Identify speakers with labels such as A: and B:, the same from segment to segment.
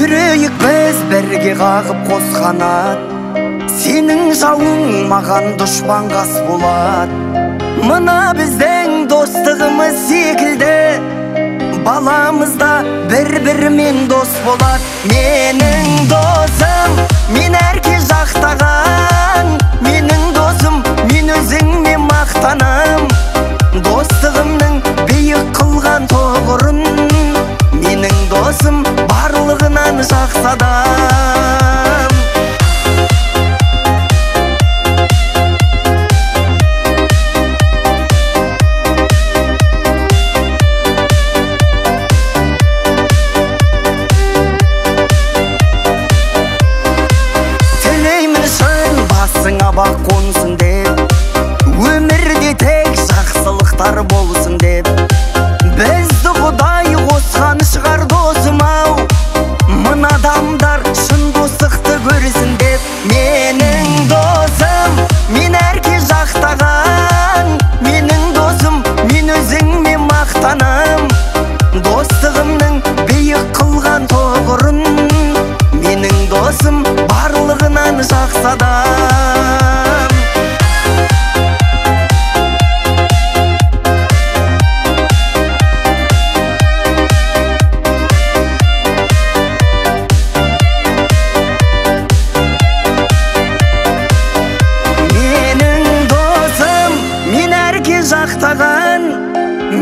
A: жүрейік біз бірге қағып қос қанат. Сенің жауың маған дұшпан қас болады. Мына біздің достығымыз секілді, баламызда бір-бірімен дос болады. Менің досым, мен әрке жақтаған. Менің досым, мен өзіңмен мақтанам. Достығымның биік қылған тоғырын, менің досым барлығынан жақсы адам. Тілеймін шын басыңа бақ қонсын деп, өмірде тек жақсылықтар болсын деп. Бізді Құдай қосқан шығар досым-ау, мына адамдар шын достықты көрсін деп. Менің досым, мен әрке жақтаған. Менің досым, мен өзіңмен мақтанам. Достығымның биік қылған тоғырын, менің досым барлығынан жақсы адам.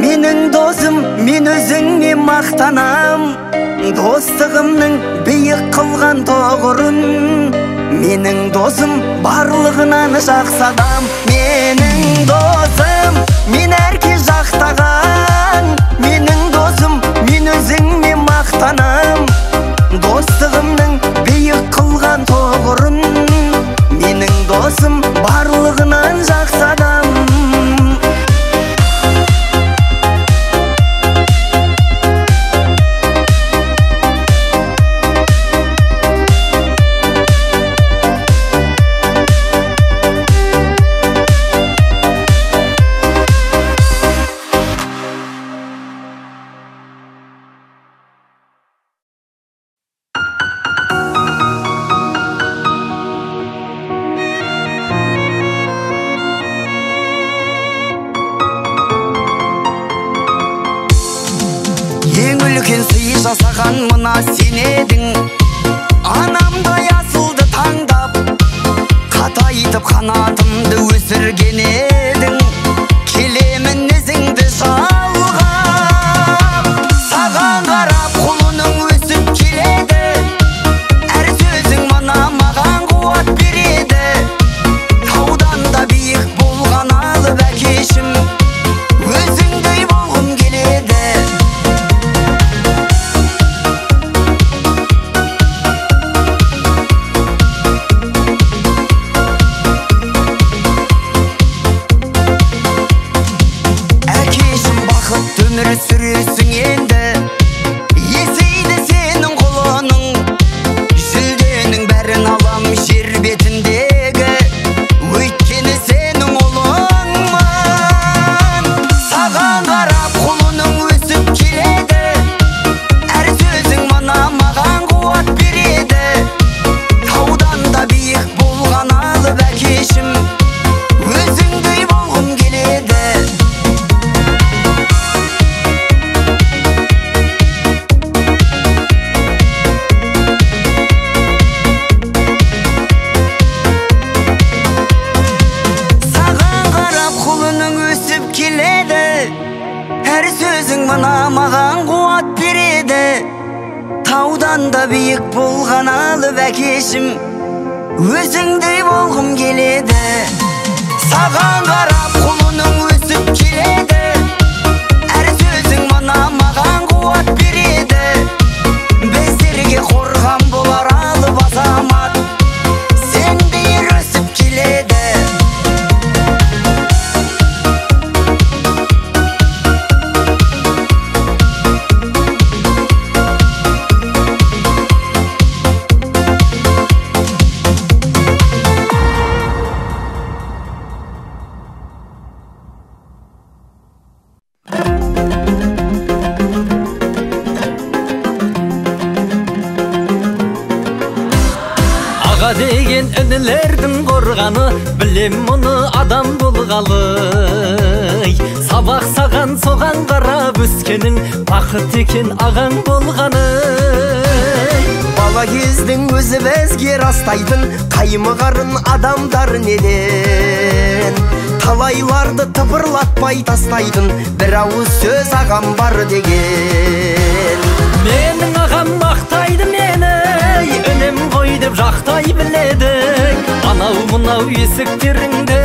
A: Менің досым, мен өзіңмен мақтанам. Достығымның биік қылған тоғырын, менің досым барлығынан жақсы адам. Менің досым, мен әрке жақтаған. Менің досым, мен өзіңмен мақтанам. Достығымның биік қылған тоғырын, менің досым барлығынан жақсы адам. Үлкен сый жасаған мына сен едің. Анамдай асылды таңдап, қатайтып қанатымды өсірген едің. Келемін ізіңді жалғап, саған қарап құлының өсіп келеді. Әр сөзің мына маған қуат береді. Таудан да биік болған алып әкешім, өзіңдей болғым келеді. Өмір сүресің енді, есейді сенің құлының. Жүлденің бәрін алам жер бетіндегі, өйткені сенің ұлыңмын. Саған қарап құлының өсіп келеді. Әр сөзің мына маған қуат береді. Таудан да биік болған алып әкешім, өзіңдей болғым келеді. Әр сөзің мына маған қуат береді. Таудан да биік болған алып әкешім, өзіңдей болғым келеді. Саған қарап құлының өсіп келеді. Әр сөзің мына маған қуат береді. Біздерге қорған болар алып азамат, сендей өсіп келеді.
B: Ана деген інілердің қорғаны, білем мұны адам болғалы. Сабақ саған соған қарап өскенің, бақыт екен ағаң болғаны.
C: Бала кездің өзі бізге растайтын, қаймығарын адамдар неден? Талайларды тыпырлатпай тастайтын, бір ауыз сөз ағам бар деген.
B: Менің ағам мақтайды мені, үнем ғой деп жақтай біледік. Анау мұнау есіктеріңді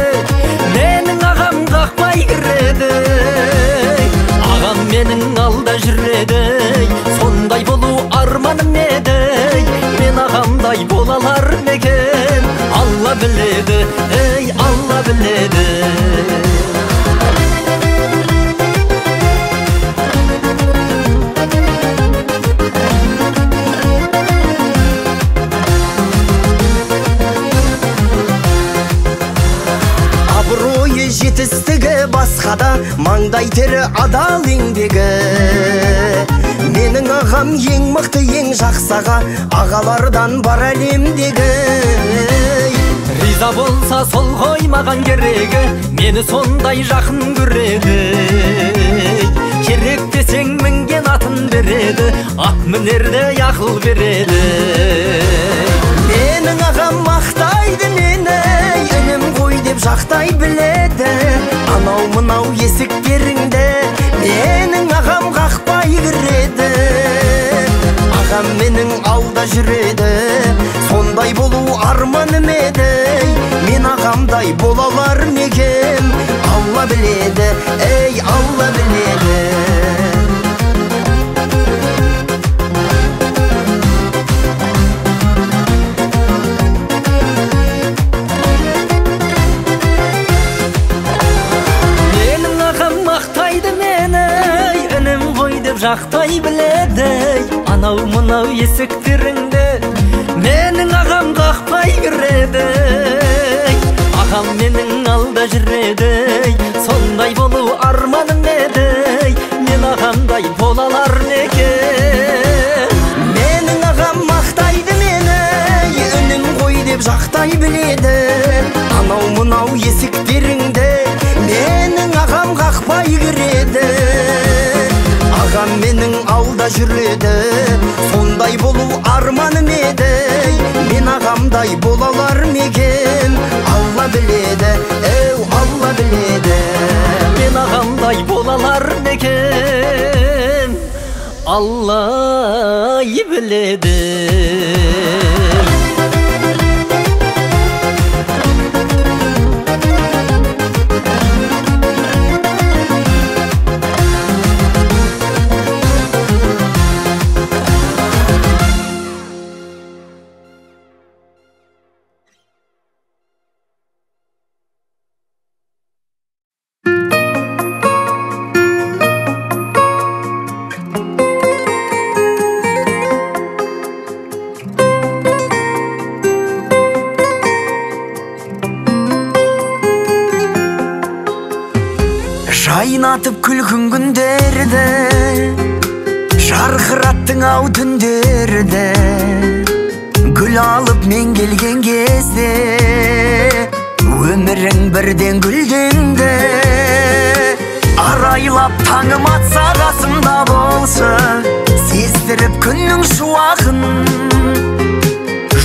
B: менің ағам қақпай кіреді. Ағам менің алда жүреді, сондай болу арманым еді. Мен ағамдай болалар некен, Алла біледі, ей Алла біледі.
C: Жетістігі басқада, маңдай тері адал еңбегі. Менің ағам ең мықты, ең жақсаға, ағалардан бар әлемдегі.
B: Риза болса сол ғой маған керегі, мені сондай жақын көреді. Керек десең мінген атын береді, ат мінерде ақыл береді.
C: Менің ағам мақтайды мені, үнем ғой деп жақтай біледі. Анау мынау есіктеріңді менің ағам қақпай кіреді. Ағам менің алда жүреді, сондай болу арманым еді. Мен ағамдай болалар некен, Алла біледі, ей Алла біледі.
B: Жақтай біледі, анау мұнау есіктеріңді менің ағам қақпай кіреді. Ағам менің алда жүреді, сондай болу арманым еді. Мен ағамдай болалар некен.
C: Менің ағам мақтайды мені, үнем ғой деп жақтай біледі. Анау мұнау есіктеріңді менің ағам қақпай кіреді. Ағам менің алда жүреді, сондай болу арманым еді. Мен ағамдай болалар мекен, Алла біледі, әу Алла біледі.
B: Мен ағамдай болалар мекен, Алла біледі.
C: Жайнатып күлгін күндерді, жарқыраттың ау түндерді. Гүл алып мен келген кезде, өмірің бірден гүлденді. Арайлап таңым атса қасымда болшы, сездіріп күннің шуағын.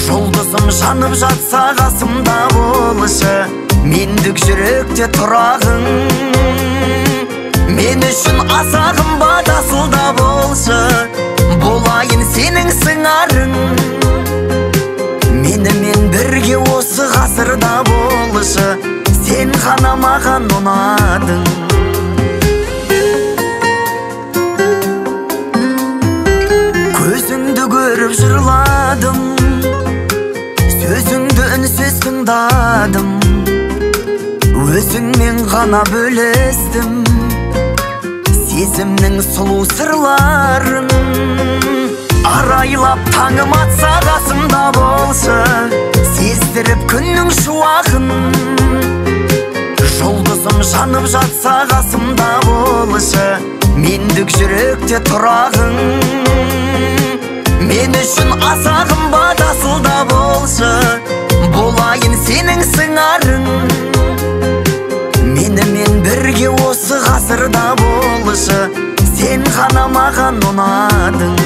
C: Жұлдызым жанып жатса қасымда болшы, мендік жүректе тұрағың. Мен үшін аса қымбат асылда болшы, болайын сенің сыңарың. Менімен бірге осы ғасырда болшы, сен ғана маған ұнадың. Көзіңді көріп жырладым, сөзіңді үнсіз тыңдадым. Өзіңмен ғана бөлістім сезімнің сұлу сырларын. Арайлап таңым атса қасымда болшы, сездіріп күннің шуағын. Жұлдызым жанып жатса қасымда болшы, мендік жүректе тұрағың. Мен үшін аса қымбат асылда болшы,
A: ғана маған ұнадың.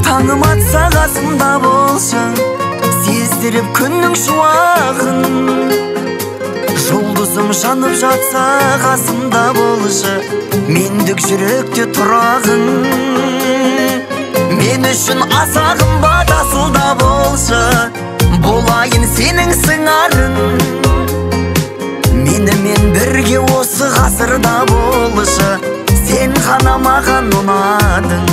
A: Таңым атса қасымда болшы, сездіріп күннің шуағын. Жұлдызым жанып жатса қасымда болшы, мендік жүректе тұрағың. Мен үшін аса қымбат асылда болшы, болайын сенің сыңарың. Менімен бірге осы ғасырда болшы, сен ғана маған ұнадың.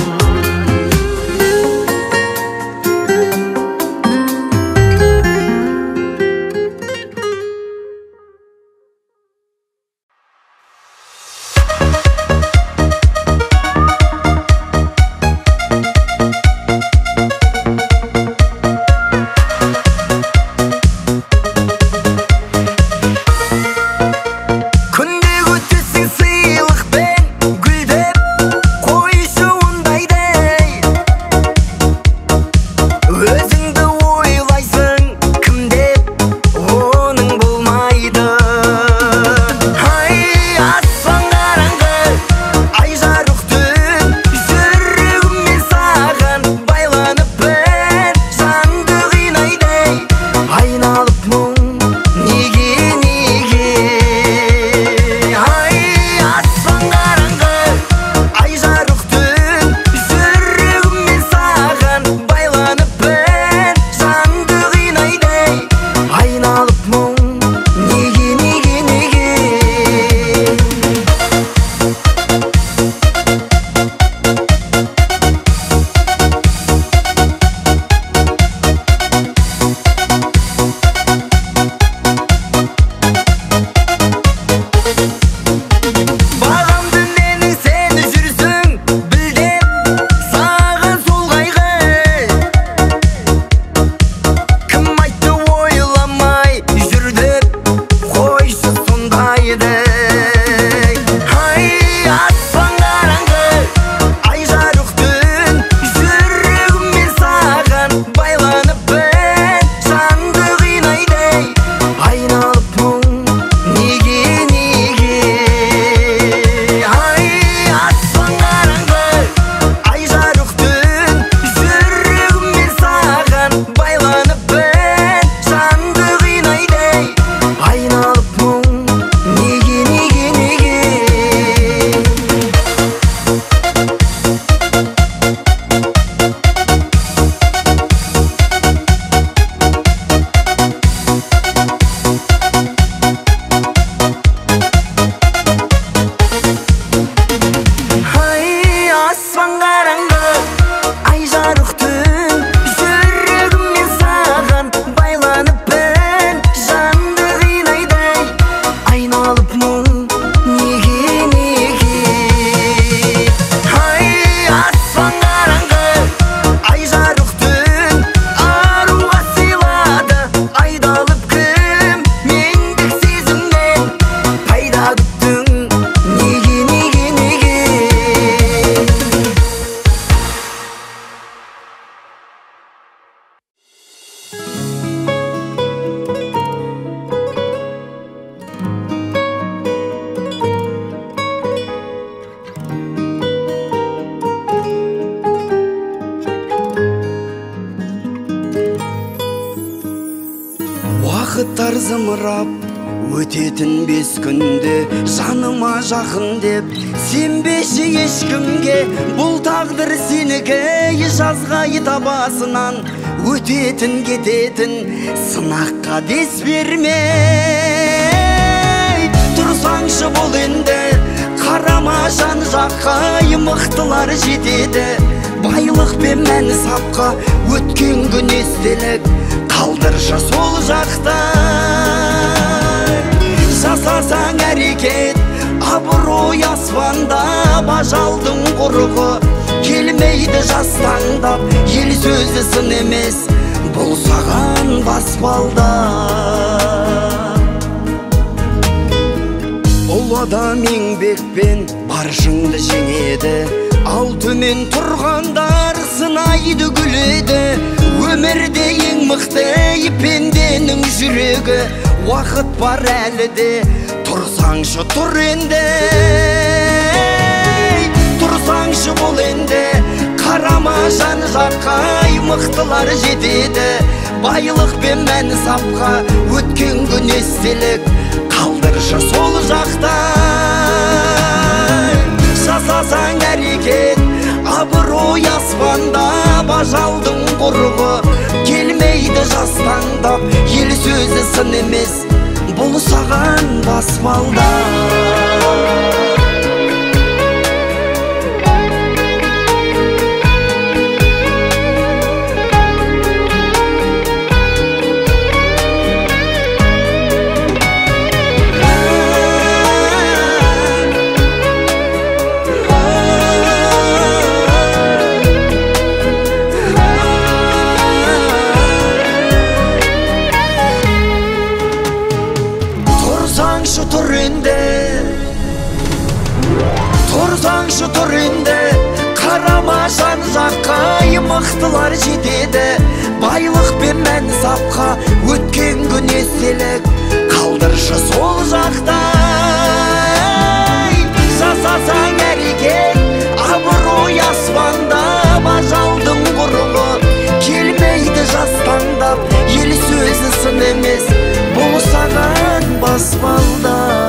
C: Уақыттар зымырап өтетін 5 күнде, жаныма жақын деп сенбеші ешкімге. Бұл тағдыр сенікі, жазғай табасынан өтетін кететін сынаққа дес бермей. Тұрсаңшы бұл енді, қарама жан жаққа, мықтылар жетеді байлық пен мән сапқа. Өткен күн естелік, қалдыршы сол жақта. Жасасаң әрекет, абырой аспанда, бажалдың құрығы келмейді жастаңдап. Ел сөзі сын емес, бұл саған баспалдап. Ол адам еңбекпен баршыңды жеңеді, ал төмен тұрғандар сынайды күледі. Өмірде ең мықты пенденің жүрегі, уақыт бар әлі де, тұрсаңшы тұр енді. Тұрсаңшы бол енді, қарама жан жаққа, мықтылар жетеді. Байлық пен мән сапқа, өткен күн естелік, қалдыршы сол жақта. Жасасаң әрекет, абырой аспанда, бажалдың құрығы келмейді жастаңдап. Ел сөзі сын емес, бұл саған баспалдап. Тұрсаңшы тұр енді, қарама жан жаққа, мықтылар жетеді. Байлық пен мән сапқа, өткен күн естелік, қалдыршы сол жақта. Жасасаң әрекет, абырой аспанда, бажалдың құрығы келмейді жастаңдап. Ел сөзі сын емес, бұл саған баспалдап.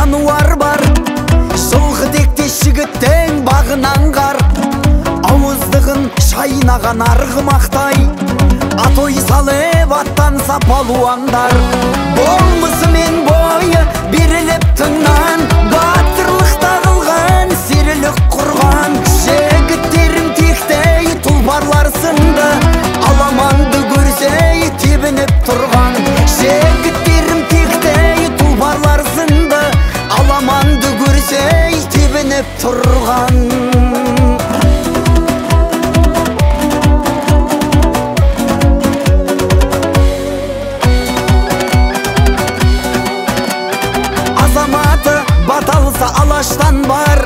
A: жануар бар. Жылғы тектес жігіттен бағынан қар, ауыздығын шайнаған арғымақтай, атой салып аттанса палуандар. Болмысымен бойы беріліп тыңнан, батырлық тағылған, серілік құрған. Жігіттерім тектей тұлпарлар сынды, аламанды көрсей тебініп тұрған. Жігіттерім тектей тұлпарлар сынды, аламанды көрсей тебініп тұрған. Баталса алаштан бар,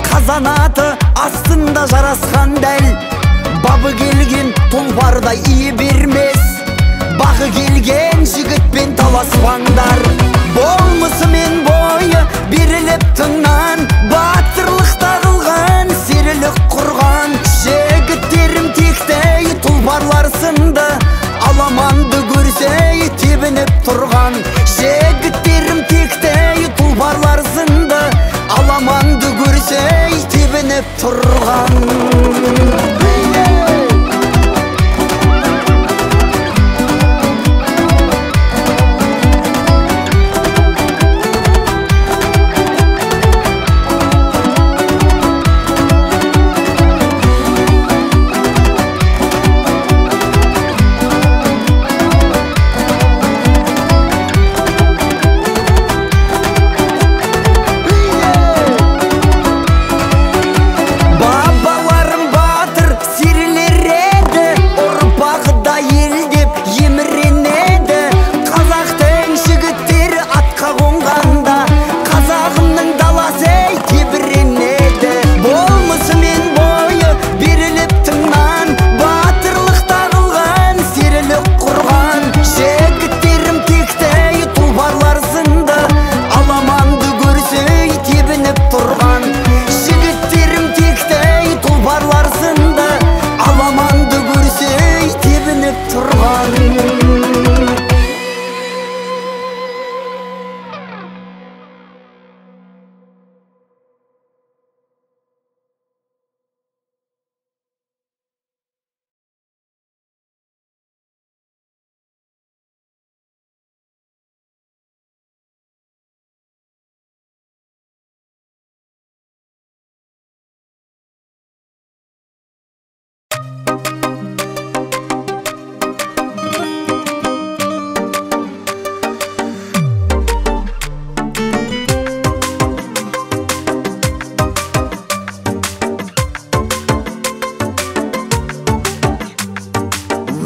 A: қазанаты астында жарасқан дәл. Бабы келген тұлпардай ие бермес, бағы келген жігітпен таласпаңдар. Болмысымен бойы беріліп тыңнан, батырлық тағылған, серілік құрған. Жігіттерім тектей тұлпарлар сынды, аламанды көрсей тебініп тұрған. Жігіттерім тектей тұлпарлар сынды, аламанды көрсей тебініп тұрған.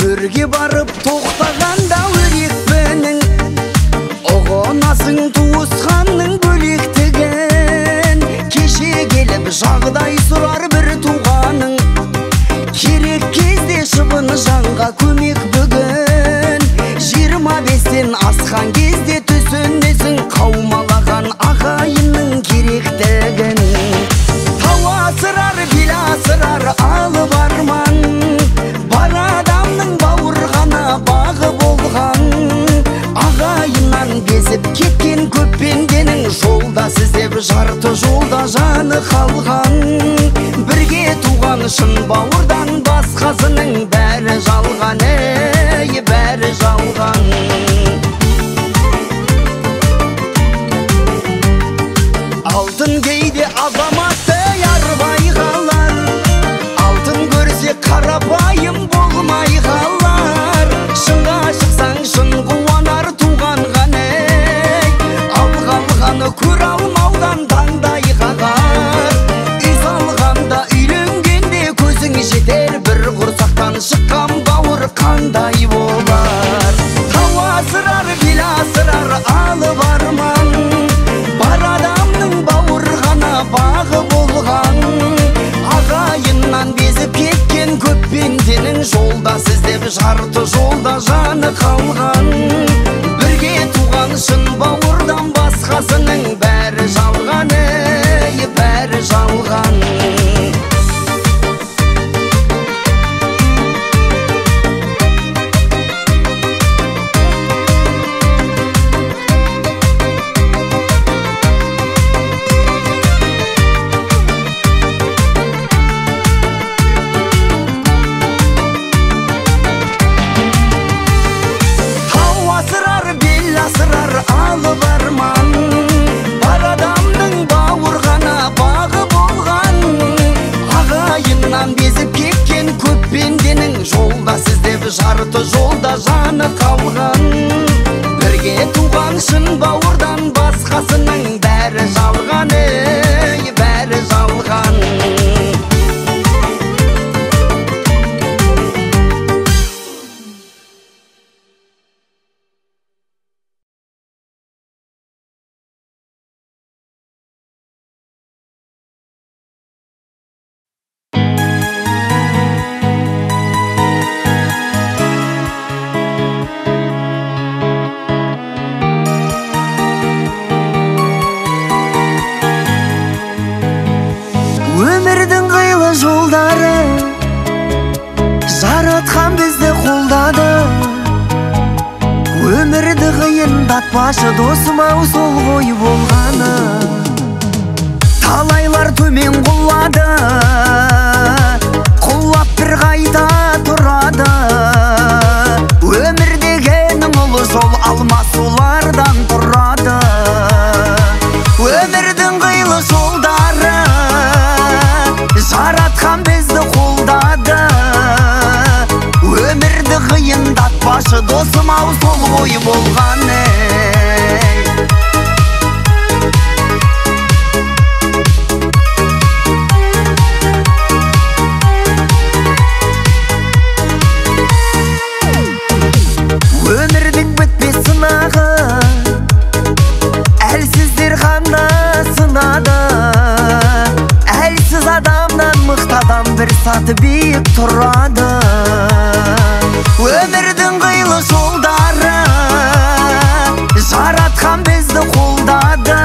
A: Өрге барып тоқтағанда өрекпенің, ұғынасың туысқанның бөлектігін. Кеше келіп жағдай сұрар бір туғаның, керек кезде шыбын жанға көмек бүгін. 25-тен асқан кезде түсінесің қаумалаған ағайынның керектігін. Тау асырар, бел асырар алып арман, бар адамның бауырғана бағы болған. Ағайыннан безіп кеткен көп пенденің, жолда сіздеп жарты жолда жаны қалған. Бірге туған шын бауырдан басқасының бәрі жалған, бәрі жалған. Алтын кейде азаматты ярбай қалар, алтын көрсе қарапайым болмай қалар. Шынға шықсаң шын қуанар туған ғаны, алғаны көр алмаудан таңдай қағар. Үй салғанда үйленгенде көзің жетер, бір құрсақтан шыққан бауыр қандай бол.
C: Туған шын бауырдан басқасының бәрі жалған, бәрі жалған.
A: Өмірдің қилы жолдары жаратқан бізді қолдады. Өмірді қиындатпашы досым-ау сол ғой болғаны. Талайлар төмен құлады, құлап бір қайта тұрады. Өмір дегенің ұлы жол, алмасулардан тұрады. Өмірдің қилы жолдары жаратқан бізді қолдады. Өмірді қиындатпашы досым-ау сол ғой болғаны. Өмірдің бітпес сынағы әлсіздер ғана сынады. Әлсіз адамнан мықты адам бір саты биік тұрады. Өмірдің қилы жолдары жаратқан бізді қолдады.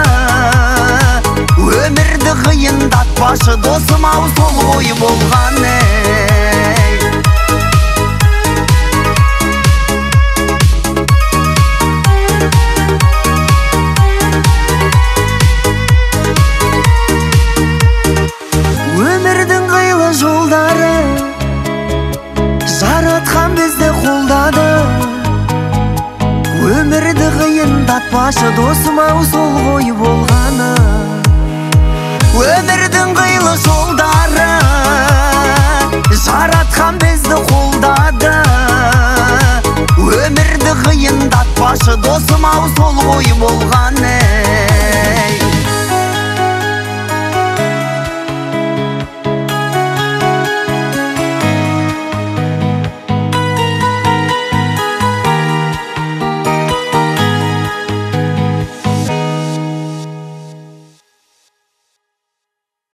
A: Өмірді қиындатпашы досым-ау сол ғой болғаны. Өмірдің қилы жолдары жаратқан бізді қолдады. Өмірді қиындатпашы досым-ау сол ғой болғаны. Өмірдің қилы жолдары жаратқан бізді қолдады. Өмірді қиындатпашы досым-ау сол ғой болғаны.